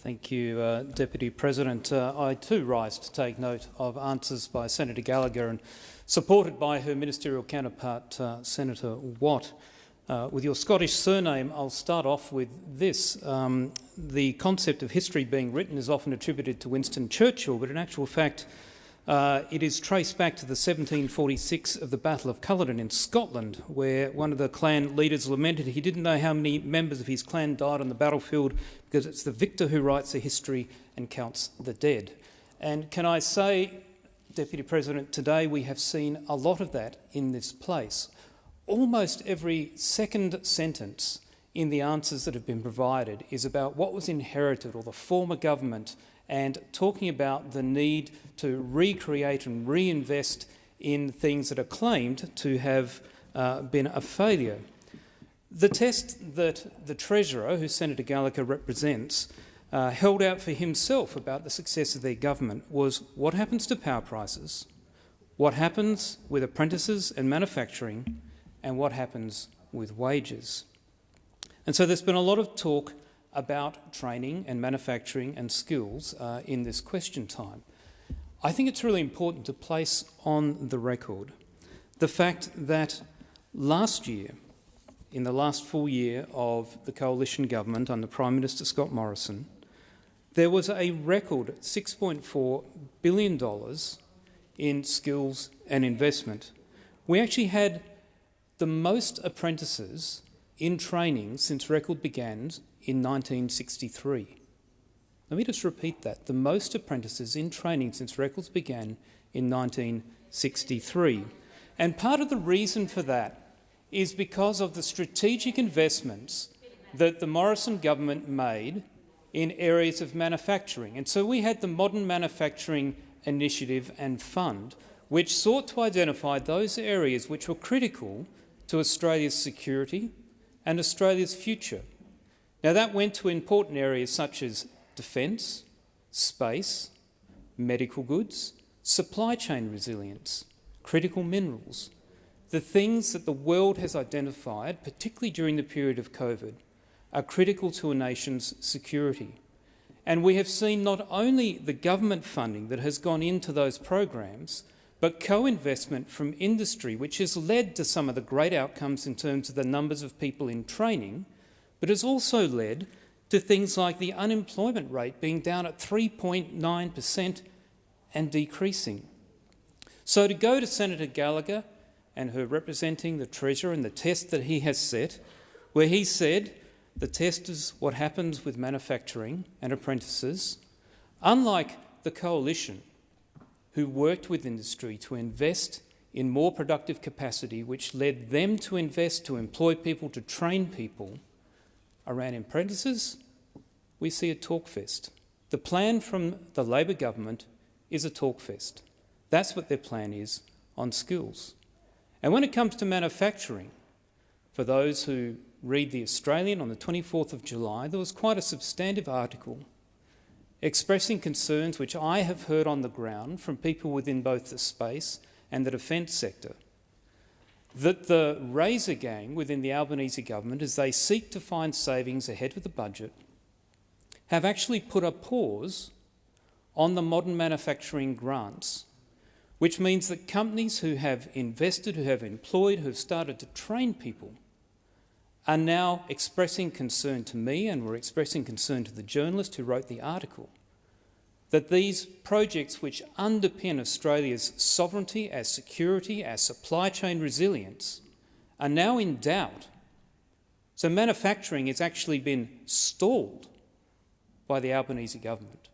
Thank you, Deputy President. I too rise to take note of answers by Senator Gallagher and supported by her ministerial counterpart, Senator Watt. With your Scottish surname, I'll start off with this. The concept of history being written is often attributed to Winston Churchill, but in actual fact it is traced back to the 1746 of the Battle of Culloden in Scotland, where one of the clan leaders lamented he didn't know how many members of his clan died on the battlefield because it's the victor who writes the history and counts the dead. And can I say, Deputy President, today we have seen a lot of that in this place. Almost every second sentence in the answers that have been provided is about what was inherited or the former government, and talking about the need to recreate and reinvest in things that are claimed to have been a failure. The test that the Treasurer, who Senator Gallagher represents, held out for himself about the success of their government was what happens to power prices, what happens with apprentices and manufacturing, and what happens with wages. And so there's been a lot of talk about training and manufacturing and skills in this question time. I think it's really important to place on the record the fact that last year, in the last full year of the coalition government under Prime Minister Scott Morrison, there was a record $6.4 billion in skills and investment. We actually had the most apprentices in training since record began in 1963. Let me just repeat that. The most apprentices in training since records began in 1963. And part of the reason for that is because of the strategic investments that the Morrison government made in areas of manufacturing. And so we had the Modern Manufacturing Initiative and Fund, which sought to identify those areas which were critical to Australia's security and Australia's future. Now, that went to important areas such as defence, space, medical goods, supply chain resilience, critical minerals, the things that the world has identified, particularly during the period of COVID, are critical to a nation's security. And we have seen not only the government funding that has gone into those programs, but co-investment from industry, which has led to some of the great outcomes in terms of the numbers of people in training, but has also led to things like the unemployment rate being down at 3.9% and decreasing. So to go to Senator Gallagher and her representing the Treasurer and the test that he has set, where he said the test is what happens with manufacturing and apprentices, unlike the Coalition, who worked with industry to invest in more productive capacity, which led them to invest, to employ people, to train people around apprentices, we see a talkfest. The plan from the Labor government is a talkfest. That's what their plan is on skills. And when it comes to manufacturing, for those who read The Australian on the 24th of July, there was quite a substantive article expressing concerns which I have heard on the ground from people within both the space and the defence sector, that the Razor Gang within the Albanese government, as they seek to find savings ahead of the budget, have actually put a pause on the modern manufacturing grants, which means that companies who have invested, who have employed, who have started to train people are now expressing concern to me, and were expressing concern to the journalist who wrote the article, that these projects which underpin Australia's sovereignty, our security, our supply chain resilience, are now in doubt. So manufacturing has actually been stalled by the Albanese government.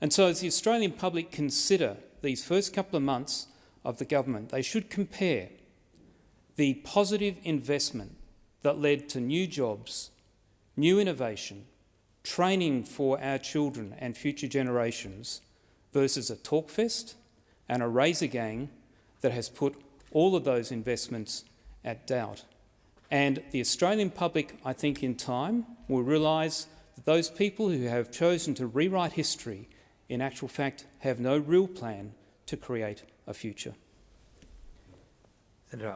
And so as the Australian public consider these first couple of months of the government, they should compare the positive investment that led to new jobs, new innovation, training for our children and future generations, versus a talkfest and a Razor Gang that has put all of those investments at doubt. And the Australian public, I think in time, will realise that those people who have chosen to rewrite history in actual fact have no real plan to create a future. Senator